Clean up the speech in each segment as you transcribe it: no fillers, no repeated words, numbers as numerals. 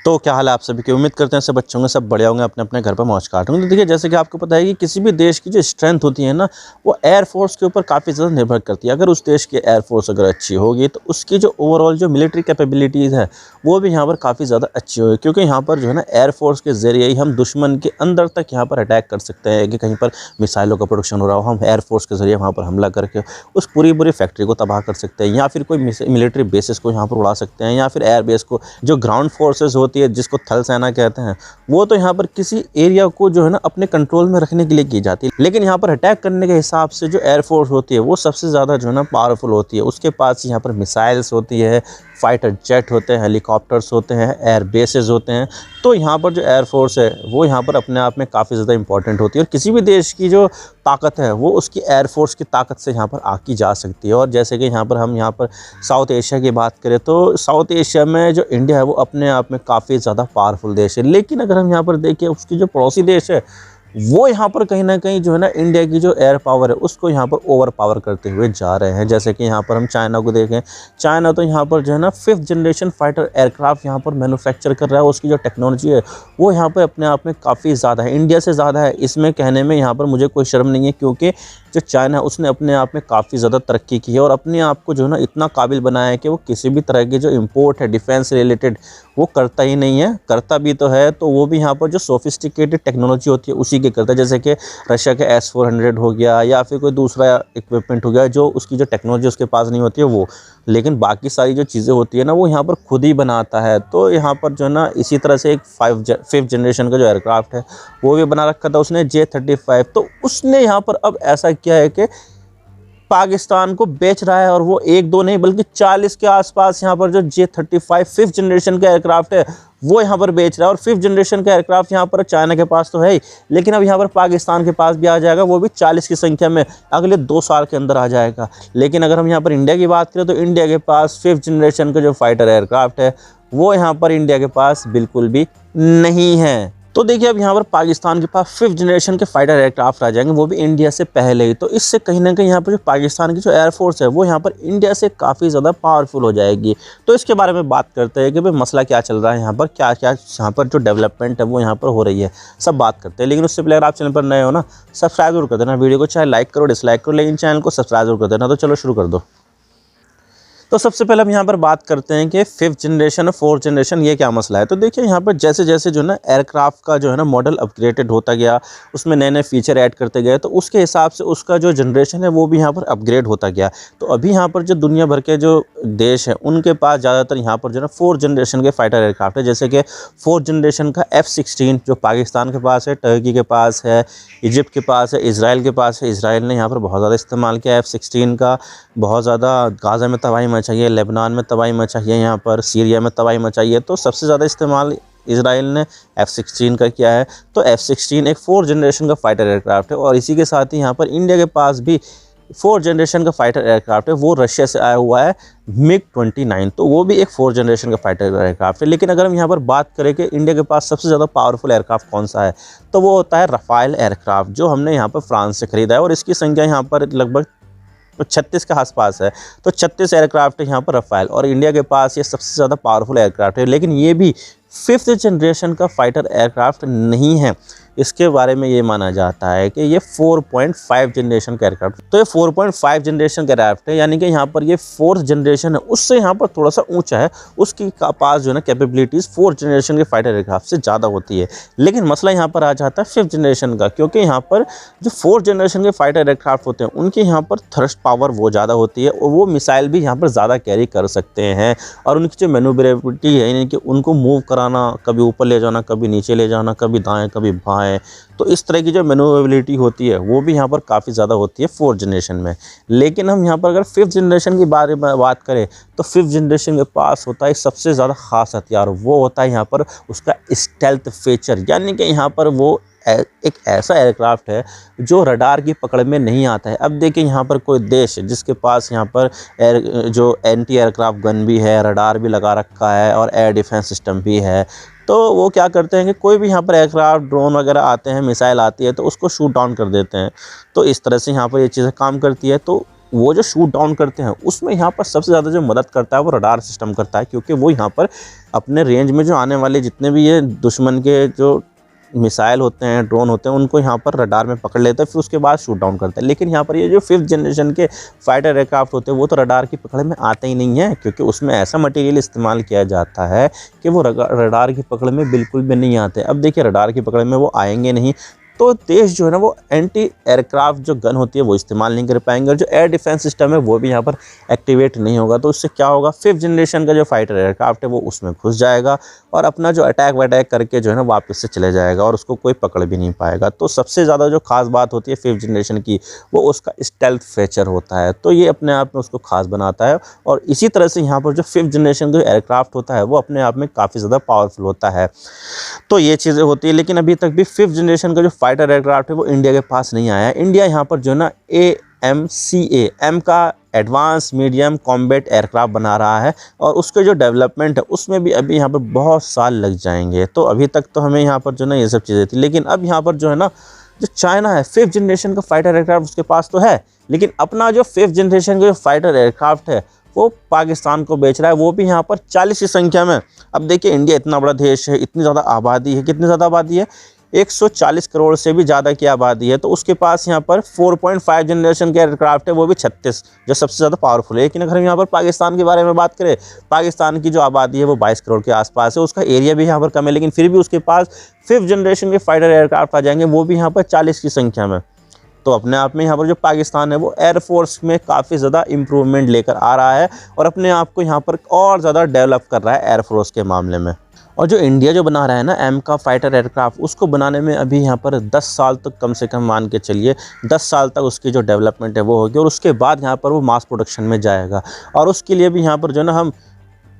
तो क्या हाल है आप सभी की। उम्मीद करते हैं सब बच्चों में सब बढ़िया होंगे, अपने अपने घर पर मौज काट होंगे। तो देखिए, जैसे कि आपको पता है कि किसी भी देश की जो स्ट्रेंथ होती है ना, वो एयरफोर्स के ऊपर काफ़ी ज़्यादा निर्भर करती है। अगर उस देश की एयरफोर्स अगर अच्छी होगी तो उसकी जो ओवरऑल जो मिलिट्री कैपेबिलिटीज़ है वो भी यहाँ पर काफ़ी ज़्यादा अच्छी होगी, क्योंकि यहाँ पर जो है ना एयरफोर्स के ज़रिए ही हम दुश्मन के अंदर तक यहाँ पर अटैक कर सकते हैं। कि कहीं पर मिसाइलों का प्रोडक्शन हो रहा हो, हम एयरफोर्स के ज़रिए वहाँ पर हमला करके उस पूरी फैक्ट्री को तबाह कर सकते हैं, या फिर कोई मिलिट्री बेसिस को यहाँ पर उड़ा सकते हैं, या फिर एयरबेस को, जो ग्राउंड फोर्सेज होती है जिसको थल सेना कहते हैं, वो तो यहाँ पर किसी एरिया को जो है ना अपने कंट्रोल में रखने के लिए की जाती है। लेकिन यहाँ पर अटैक करने के हिसाब से जो एयरफोर्स होती है वो सबसे ज़्यादा जो है ना पावरफुल होती है। उसके पास यहाँ पर मिसाइल्स होती है, फाइटर जेट होते हैं, हेलीकॉप्टर्स होते हैं, एयर बेसेस होते हैं। तो यहाँ पर जो एयरफोर्स है वो यहाँ पर अपने आप में काफ़ी ज़्यादा इंपॉर्टेंट होती है, और किसी भी देश की जो ताकत है वो उसकी एयरफोर्स की ताकत से यहाँ पर आकी जा सकती है। और जैसे कि यहाँ पर साउथ एशिया की बात करें तो साउथ एशिया में जो इंडिया है वो अपने आप में काफ़ी ज़्यादा पावरफुल देश है। लेकिन अगर हम यहाँ पर देखें, उसकी जो पड़ोसी देश है वो यहाँ पर कहीं ना कहीं जो है ना इंडिया की जो एयर पावर है उसको यहाँ पर ओवर पावर करते हुए जा रहे हैं। जैसे कि यहाँ पर हम चाइना को देखें, चाइना तो यहाँ पर जो है ना 5th जनरेशन फाइटर एयरक्राफ्ट यहाँ पर मैन्युफैक्चर कर रहा है। उसकी जो टेक्नोलॉजी है वो यहाँ पर अपने आप में काफ़ी ज़्यादा है, इंडिया से ज़्यादा है। इसमें कहने में यहाँ पर मुझे कोई शर्म नहीं है, क्योंकि जो चाइना है उसने अपने आप में काफ़ी ज़्यादा तरक्की की है और अपने आप को जो है ना इतना काबिल बनाया है कि वो किसी भी तरह की जो इम्पोर्ट है डिफेंस रिलेटेड वो करता ही नहीं है। करता भी तो है तो वो भी यहाँ पर जो सोफिस्टिकेटेड टेक्नोलॉजी होती है उसी के करता है। जैसे कि रशिया के S-400 हो गया, या फिर कोई दूसरा इक्विपमेंट हो गया जो उसकी जो टेक्नोलॉजी उसके पास नहीं होती है वो। लेकिन बाकी सारी जो चीज़ें होती है ना वो यहाँ पर खुद ही बनाता है। तो यहाँ पर जो है ना इसी तरह से एक 5th जनरेशन का जो एयरक्राफ्ट है वो भी बना रखा था उसने, J-35। तो उसने यहाँ पर अब ऐसा किया है कि पाकिस्तान को बेच रहा है, और वो एक दो नहीं बल्कि 40 के आसपास यहाँ पर जो J-35 5th जनरेशन का एयरक्राफ्ट है वो यहाँ पर बेच रहा है। और 5th जनरेशन का एयरक्राफ्ट यहाँ पर चाइना के पास तो है ही, लेकिन अब यहाँ पर पाकिस्तान के पास भी आ जाएगा, वो भी 40 की संख्या में अगले 2 साल के अंदर आ जाएगा। लेकिन अगर हम यहाँ पर इंडिया की बात करें तो इंडिया के पास 5th जनरेशन का जो फाइटर एयरक्राफ्ट है वो यहाँ पर इंडिया के पास बिल्कुल भी नहीं है। तो देखिए, अब यहाँ पर पाकिस्तान के पास 5th जनरेशन के फाइटर एयरक्राफ्ट आ जाएंगे, वो भी इंडिया से पहले ही। तो इससे कहीं ना कहीं यहाँ पर जो पाकिस्तान की जो एयरफोर्स है वो यहाँ पर इंडिया से काफ़ी ज़्यादा पावरफुल हो जाएगी। तो इसके बारे में बात करते हैं कि भाई मसला क्या चल रहा है, यहाँ पर क्या क्या यहाँ पर जो डेवलपमेंट है वो यहाँ पर हो रही है, सब बात करते हैं। लेकिन उससे पहले अगर आप चैनल पर नए हो ना, सब्सक्राइब जरूर कर देना वीडियो को, चाहे लाइक करो डिसलाइक करो, लेकिन चैनल को सब्सक्राइब जरूर कर देना। तो चलो शुरू कर दो। तो सबसे पहले हम यहाँ पर बात करते हैं कि 5th जनरेशन और 4th जनरेशन ये क्या मसला है। तो देखिए, यहाँ पर जैसे जैसे जो है ना एयरक्राफ्ट का जो है ना मॉडल अपग्रेडेड होता गया, उसमें नए नए फीचर ऐड करते गए, तो उसके हिसाब से उसका जो जनरेशन है वो भी यहाँ पर अपग्रेड होता गया। तो अभी यहाँ पर जो दुनिया भर के जो देश हैं उनके पास ज़्यादातर यहाँ पर जो है ना 4th जनरेशन के फाइटर एयरक्राफ्ट है। जैसे कि 4th जनरेशन का F-16 जो पाकिस्तान के पास है, टर्की के पास है, इजिप्ट के पास है, इसराइल के पास है। इसराइल ने यहाँ पर बहुत ज़्यादा इस्तेमाल किया F-16 का, बहुत ज़्यादा गाज़ा में तबाही मचाई है, लेबनान में तबाही मचाई है, यहाँ पर सीरिया में तबाही मचाई है। तो सबसे ज़्यादा इस्तेमाल इसराइल ने F-16 का किया है। तो F-16 एक 4th जनरेशन का फाइटर एयरक्राफ्ट है, और इसी के साथ ही यहाँ पर इंडिया के पास भी 4th जनरेशन का फाइटर एयरक्राफ्ट है, वो रशिया से आया हुआ है MiG-29। तो वो भी एक 4th जनरेशन का फाइटर एयरक्राफ्ट है। लेकिन अगर हम यहाँ पर बात करें कि इंडिया के पास सबसे ज़्यादा पावरफुल एयरक्राफ्ट कौन सा है, तो वो होता है रफ़ाल एयरक्राफ्ट, जो हमने यहाँ पर फ्रांस से ख़रीदा है, और इसकी संख्या यहाँ पर लगभग 36 के आसपास है। तो 36 एयरक्राफ्ट है यहाँ पर रफ़ाल, और इंडिया के पास ये सबसे ज़्यादा पावरफुल एयरक्राफ्ट है। लेकिन ये भी 5th जनरेशन का फाइटर एयरक्राफ्ट नहीं है। इसके बारे में ये माना जाता है कि ये 4.5 जनरेशन का एयरक्राफ्ट, तो ये 4.5 जनरेशन का एयरक्राफ्ट है, यानी कि यहाँ पर ये 4th जनरेशन है उससे यहाँ पर थोड़ा सा ऊंचा है। उसकी पास जो है ना कैपेबिलिटीज़ 4th जनरेशन के फाइटर एयरक्राफ्ट से ज़्यादा होती है। लेकिन मसला यहाँ पर आ जाता है 5th जनरेशन का, क्योंकि यहाँ पर जो 4th जनरेशन के फाइटर एयरक्राफ्ट होते हैं उनके यहाँ पर थ्रस्ट पावर वो ज़्यादा होती है, और वो मिसाइल भी यहाँ पर ज़्यादा कैरी कर सकते हैं। और उनकी जो मैन्यूवरेबिलिटी है, यानी कि उनको मूव कराना, कभी ऊपर ले जाना, कभी नीचे ले जाना, कभी दाएँ कभी बाएँ, तो इस तरह की जो मैन्यूवरेबिलिटी होती है वो भी यहाँ पर काफ़ी ज़्यादा होती है 4th जनरेशन में। लेकिन हम यहाँ पर अगर 5th जनरेशन की बारे में बात करें तो 5th जनरेशन के पास होता है सबसे ज़्यादा ख़ास हथियार, वो होता है यहाँ पर उसका स्टेल्थ फीचर। यानी कि यहाँ पर वो एक ऐसा एयरक्राफ्ट है जो रडार की पकड़ में नहीं आता है। अब देखिए, यहाँ पर कोई देश है जिसके पास यहाँ पर जो एंटी एयरक्राफ्ट गन भी है, रडार भी लगा रखा है, और एयर डिफेंस सिस्टम भी है। तो वो क्या करते हैं कि कोई भी यहाँ पर एयरक्राफ्ट, ड्रोन वगैरह आते हैं, मिसाइल आती है, तो उसको शूट डाउन कर देते हैं। तो इस तरह से यहाँ पर ये चीज़ें काम करती है। तो वो जो शूट डाउन करते हैं उसमें यहाँ पर सबसे ज़्यादा जो मदद करता है वो रडार सिस्टम करता है, क्योंकि वो यहाँ पर अपने रेंज में जो आने वाले जितने भी ये दुश्मन के जो मिसाइल होते हैं, ड्रोन होते हैं, उनको यहाँ पर रडार में पकड़ लेते हैं, फिर उसके बाद शूट डाउन करते हैं। लेकिन यहाँ पर ये जो 5th जनरेशन के फाइटर एयरक्राफ्ट होते हैं वो तो रडार की पकड़ में आते ही नहीं है, क्योंकि उसमें ऐसा मटेरियल इस्तेमाल किया जाता है कि वो रडार की पकड़ में बिल्कुल भी नहीं आते। अब देखिए रडार की पकड़ में वो आएंगे नहीं, तो देश जो है ना वो एंटी एयरक्राफ्ट जो गन होती है वो इस्तेमाल नहीं कर पाएंगे, और जो एयर डिफेंस सिस्टम है वो भी यहाँ पर एक्टिवेट नहीं होगा। तो उससे क्या होगा, 5th जनरेशन का जो फाइटर एयरक्राफ्ट है वो उसमें घुस जाएगा और अपना जो अटैक वटैक करके जो है ना वापस से चले जाएगा और उसको कोई पकड़ भी नहीं पाएगा। तो सबसे ज़्यादा जो खास बात होती है 5th जनरेशन की वो उसका स्टेल्थ फीचर होता है, तो ये अपने आप में उसको खास बनाता है। और इसी तरह से यहाँ पर जो 5th जनरेशन का एयरक्राफ्ट होता है वो अपने आप में काफ़ी ज़्यादा पावरफुल होता है। तो ये चीज़ें होती है, लेकिन अभी तक भी 5th जनरेशन का जो फाइटर एयरक्राफ्ट है वो इंडिया के पास नहीं आया है। इंडिया यहाँ पर जो है ना AMCA एम का एडवांस मीडियम कॉम्बैट एयरक्राफ्ट बना रहा है, और उसके जो डेवलपमेंट है उसमें भी अभी यहाँ पर बहुत साल लग जाएंगे। तो अभी तक तो हमें यहाँ पर जो है ना ये सब चीज़ें थी, लेकिन अब यहाँ पर जो है ना जो चाइना है 5th जनरेशन का फाइटर एयरक्राफ्ट उसके पास तो है, लेकिन अपना जो 5th जनरेशन का जो फाइटर एयरक्राफ्ट है वो पाकिस्तान को बेच रहा है, वो भी यहाँ पर 40 की संख्या में। अब देखिए इंडिया इतना बड़ा देश है, इतनी ज़्यादा आबादी है, कितनी ज़्यादा आबादी है, 140 करोड़ से भी ज़्यादा की आबादी है। तो उसके पास यहाँ पर 4.5 जनरेशन के एयरक्राफ्ट है, वो भी 36, जो सबसे ज़्यादा पावरफुल है। लेकिन अगर हम यहाँ पर पाकिस्तान के बारे में बात करें, पाकिस्तान की जो आबादी है वो 22 करोड़ के आसपास है, उसका एरिया भी यहाँ पर कम है, लेकिन फिर भी उसके पास 5th जनरेशन के फाइटर एयरक्राफ्ट आ जाएंगे, वो भी यहाँ पर 40 की संख्या में। तो अपने आप में यहाँ पर जो पाकिस्तान है वो एयरफोर्स में काफ़ी ज़्यादा इम्प्रूवमेंट लेकर आ रहा है और अपने आप को यहाँ पर और ज़्यादा डेवलप कर रहा है एयरफोर्स के मामले में। और जो इंडिया जो बना रहा है ना एम का फाइटर एयरक्राफ्ट, उसको बनाने में अभी यहाँ पर 10 साल तक कम से कम मान के चलिए, 10 साल तक उसकी जो डेवलपमेंट है वो होगी, और उसके बाद यहाँ पर वो मास प्रोडक्शन में जाएगा। और उसके लिए भी यहाँ पर जो है ना हम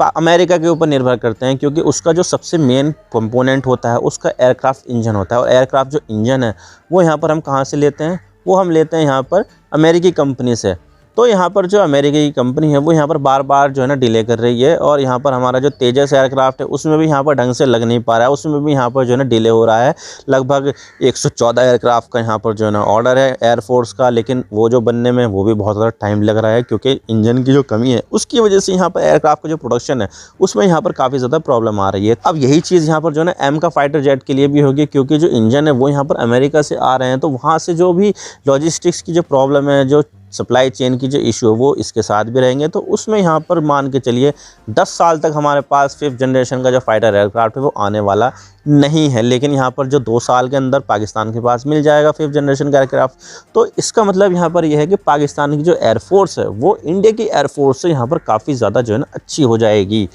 अमेरिका के ऊपर निर्भर करते हैं, क्योंकि उसका जो सबसे मेन कंपोनेंट होता है उसका एयरक्राफ्ट इंजन होता है, और एयरक्राफ्ट जो इंजन है वो यहाँ पर हम कहाँ से लेते हैं, वो हम लेते हैं यहाँ पर अमेरिकी कंपनी से। तो यहाँ पर जो अमेरिका की कंपनी है वो यहाँ पर बार बार जो है ना डिले कर रही है, और यहाँ पर हमारा जो तेजस एयरक्राफ्ट है उसमें भी यहाँ पर ढंग से लग नहीं पा रहा है, उसमें भी यहाँ पर जो है ना डिले हो रहा है। लगभग 114 एयरक्राफ्ट का यहाँ पर जो है ना ऑर्डर है एयरफोर्स का, लेकिन वो जो बनने में वो भी बहुत ज़्यादा टाइम लग रहा है, क्योंकि इंजन की जो कमी है उसकी वजह से यहाँ पर एयरक्राफ्ट का जो प्रोडक्शन है उसमें यहाँ पर काफ़ी ज़्यादा प्रॉब्लम आ रही है। अब यही चीज़ यहाँ पर जो है ना एम का फाइटर जेट के लिए भी होगी, क्योंकि जो इंजन है वो यहाँ पर अमेरिका से आ रहे हैं, तो वहाँ से जो भी लॉजिस्टिक्स की जो प्रॉब्लम है, जो सप्लाई चेन की जो इशू है वो इसके साथ भी रहेंगे। तो उसमें यहाँ पर मान के चलिए 10 साल तक हमारे पास 5th जनरेशन का जो फाइटर एयरक्राफ्ट है वो आने वाला नहीं है, लेकिन यहाँ पर जो 2 साल के अंदर पाकिस्तान के पास मिल जाएगा 5th जनरेशन का एयरक्राफ्ट। तो इसका मतलब यहाँ पर यह है कि पाकिस्तान की जो एयरफोर्स है वो इंडिया की एयरफोर्स से यहाँ पर काफ़ी ज़्यादा जो है ना अच्छी हो जाएगी।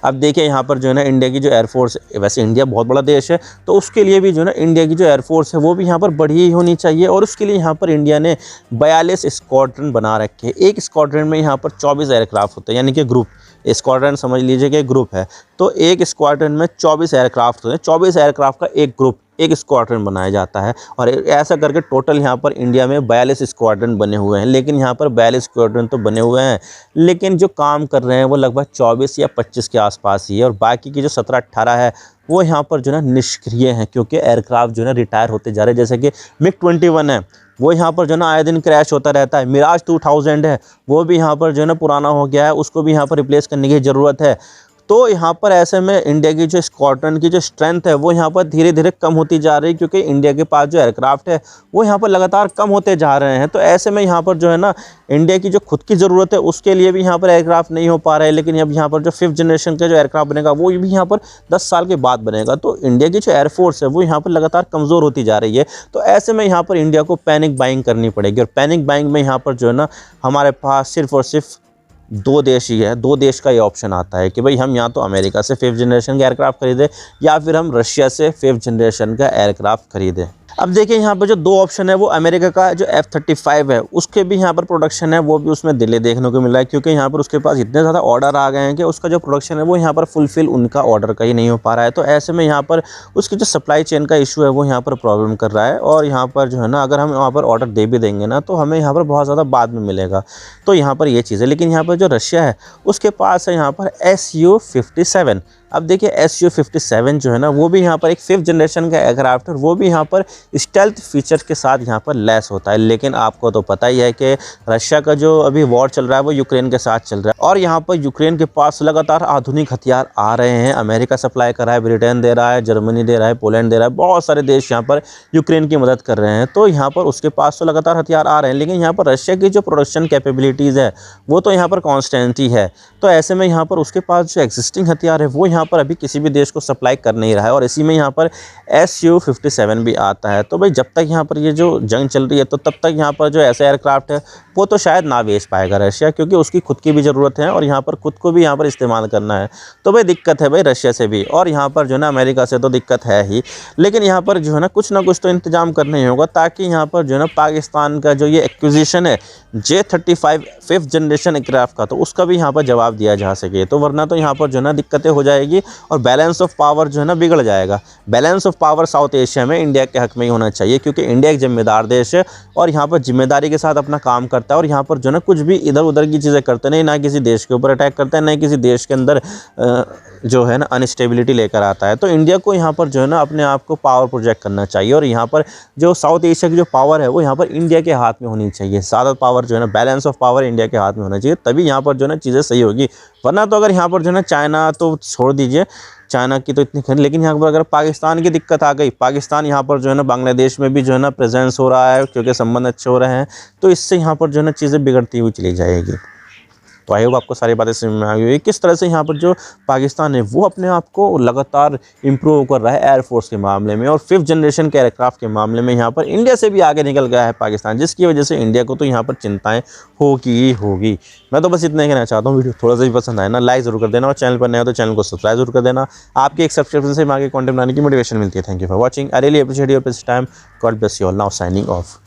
अब देखिए यहाँ पर जो है ना इंडिया की जो एयरफोर्स, वैसे इंडिया बहुत बड़ा देश है, तो उसके लिए भी जो है ना इंडिया की जो एयरफोर्स है वो भी यहाँ पर बढ़ी ही होनी चाहिए, और उसके लिए यहाँ पर इंडिया ने 42 स्क्वाड्रन बना रखे हैं। एक स्क्वाड्रन में यहाँ पर 24 एयरक्राफ्ट होते हैं, यानी कि ग्रुप, स्क्वाड्रन समझ लीजिए कि ग्रुप है, तो एक स्क्वाड्रन में 24 एयरक्राफ्ट होते हैं। 24 एयरक्राफ्ट का एक ग्रुप, एक स्क्वाड्रन बनाया जाता है, और ऐसा करके टोटल यहाँ पर इंडिया में 42 स्क्वाड्रन बने हुए हैं। लेकिन यहाँ पर 42 स्क्वाड्रन तो बने हुए हैं, लेकिन जो काम कर रहे हैं वो लगभग 24 या 25 के आसपास ही है, और बाकी की जो 17-18 है वो यहाँ पर जो है ना निष्क्रिय हैं, क्योंकि एयरक्राफ्ट जो है ना रिटायर होते जा रहे हैं। जैसे कि MiG-21 है, वो यहाँ पर जो है ना आए दिन क्रैश होता रहता है। मिराज 2000 है, वो भी यहाँ पर जो है ना पुराना हो गया है, उसको भी यहाँ पर रिप्लेस करने की ज़रूरत है। तो यहाँ पर ऐसे में इंडिया की जो स्क्वाड्रन की जो स्ट्रेंथ है वो यहाँ पर धीरे धीरे कम होती जा रही है, क्योंकि इंडिया के पास जो एयरक्राफ्ट है वो यहाँ पर लगातार कम होते जा रहे हैं। तो ऐसे में यहाँ पर जो है ना इंडिया की जो खुद की ज़रूरत है उसके लिए भी यहाँ पर एयरक्राफ्ट नहीं हो पा रहा है। लेकिन अब यहाँ पर जो 5th जनरेशन का जो एयरक्राफ्ट बनेगा वो भी यहाँ पर 10 साल के बाद बनेगा। तो इंडिया की जो एयरफोर्स है वो यहाँ पर लगातार कमज़ोर होती जा रही है। तो ऐसे में यहाँ पर इंडिया को पैनिक बाइंग करनी पड़ेगी, और पैनिक बाइंग में यहाँ पर जो है ना हमारे पास सिर्फ और सिर्फ 2 देश ही है। 2 देश का ये ऑप्शन आता है कि भाई हम या तो अमेरिका से 5th जनरेशन का एयरक्राफ्ट खरीदें, या फिर हम रशिया से 5th जनरेशन का एयरक्राफ्ट खरीदें। अब देखिए यहाँ पर जो 2 ऑप्शन है वो अमेरिका का जो F-35 है उसके भी यहाँ पर प्रोडक्शन है वो भी उसमें डिले देखने को मिल रहा है, क्योंकि यहाँ पर उसके पास इतने ज़्यादा ऑर्डर आ गए हैं कि उसका जो प्रोडक्शन है वो यहाँ पर फुलफिल उनका ऑर्डर का ही नहीं हो पा रहा है। तो ऐसे में यहाँ पर उसकी जो सप्लाई चेन का इशू है वो यहाँ पर प्रॉब्लम कर रहा है, और यहाँ पर जो है ना अगर हम वहाँ पर ऑर्डर दे भी देंगे ना तो हमें यहाँ पर बहुत ज़्यादा बाद में मिलेगा। तो यहाँ पर ये चीज़ है। लेकिन यहाँ पर जो रशिया है उसके पास है यहाँ पर Su-57, अब देखिए Su-57 जो है ना, वो भी यहाँ पर एक 5th जनरेशन का एयरक्राफ्ट है, वो भी यहाँ पर स्टेल्थ फीचर के साथ यहाँ पर लैस होता है। लेकिन आपको तो पता ही है कि रशिया का जो अभी वॉर चल रहा है वो यूक्रेन के साथ चल रहा है, और यहाँ पर यूक्रेन के पास लगातार आधुनिक हथियार आ रहे हैं। अमेरिका सप्लाई कर रहा है, ब्रिटेन दे रहा है, जर्मनी दे रहा है, पोलैंड दे रहा है, बहुत सारे देश यहाँ पर यूक्रेन की मदद कर रहे हैं। तो यहाँ पर उसके पास तो लगातार हथियार आ रहे हैं, लेकिन यहाँ पर रशिया की जो प्रोडक्शन कैपेबिलिटीज़ है वो तो यहाँ पर कॉन्स्टेंट ही है। तो ऐसे में यहाँ पर उसके पास जो एग्जिस्टिंग हथियार है वो यहाँ पर अभी किसी भी देश को सप्लाई कर नहीं रहा है, और इसी में यहाँ पर Su-57 भी आता है। तो भाई जब तक यहाँ पर ये जो जंग चल रही है तो तब तक यहाँ पर जो ऐसे एयरक्राफ्ट है वो तो शायद ना बेच पाएगा रशिया, क्योंकि उसकी खुद की भी ज़रूरत है और यहाँ पर खुद को भी यहाँ पर इस्तेमाल करना है। तो भाई दिक्कत है भाई रशिया से भी, और यहाँ पर जो है ना अमेरिका से तो दिक्कत है ही। लेकिन यहाँ पर जो है ना कुछ तो इंतजाम करना ही होगा, ताकि यहाँ पर जो है ना पाकिस्तान का जो ये एक्विजिशन है J-35 5th जनरेशन एयरक्राफ्ट का, तो उसका भी यहाँ पर जवाब दिया जा सके। तो वरना तो यहाँ पर जो है ना दिक्कतें हो जाएगी और बैलेंस ऑफ पावर जो है ना बिगड़ जाएगा। Balance of power south Asia में इंडिया के हक में ही होना चाहिए, क्योंकि इंडिया एक जिम्मेदार देश है और यहाँ पर जिम्मेदारी के साथ अपना काम करता है, और यहाँ पर जो है ना कुछ भी इधर उधर की चीज़ें करते नहीं, ना किसी देश के ऊपर अटैक करता है, ना किसी देश के अंदर जो है ना अनस्टेबिलिटी लेकर आता है। तो इंडिया को यहाँ पर जो है ना अपने आप को पावर प्रोजेक्ट करना चाहिए, और यहाँ पर जो साउथ एशिया की जो पावर है वो यहाँ पर इंडिया के हाथ में होनी चाहिए। ज़्यादा पावर जो है ना, बैलेंस ऑफ पावर इंडिया के हाथ में होना चाहिए, तभी यहाँ पर जो है ना चीज़ें सही होगी। वरना तो अगर यहाँ पर जो है ना चाइना तो छोड़ दीजिए, चाइना की तो इतनी खैर, लेकिन यहाँ पर अगर पाकिस्तान की दिक्कत आ गई, पाकिस्तान यहाँ पर जो है ना बांग्लादेश में भी जो है ना प्रेजेंस हो रहा है, क्योंकि संबंध अच्छे हो रहे हैं, तो इससे यहाँ पर जो है ना चीज़ें बिगड़ती हुई चली जाएगी। तो आई होप आपको सारी बातें समझ में आ गई होगी किस तरह से यहाँ पर जो पाकिस्तान है वो अपने आप को लगातार इंप्रूव कर रहा है एयरफोर्स के मामले में, और 5th जनरेशन के एयरक्राफ्ट के मामले में यहाँ पर इंडिया से भी आगे निकल गया है पाकिस्तान, जिसकी वजह से इंडिया को तो यहाँ पर चिंताएं होगी ही होगी। मैं तो बस इतना ही कहना चाहता हूँ। वीडियो थोड़ा सा भी पसंद आए ना, लाइक जरूर कर देना, और चैनल पर नया हो तो चैनल को सब्सक्राइब जरूर कर देना। आपके एक सब्सक्रिप्शन से आगे कंटेंट बनाने की मोटिवेशन मिलती है। Thank you for watching, I really appreciate your time. God bless you all. Now signing off.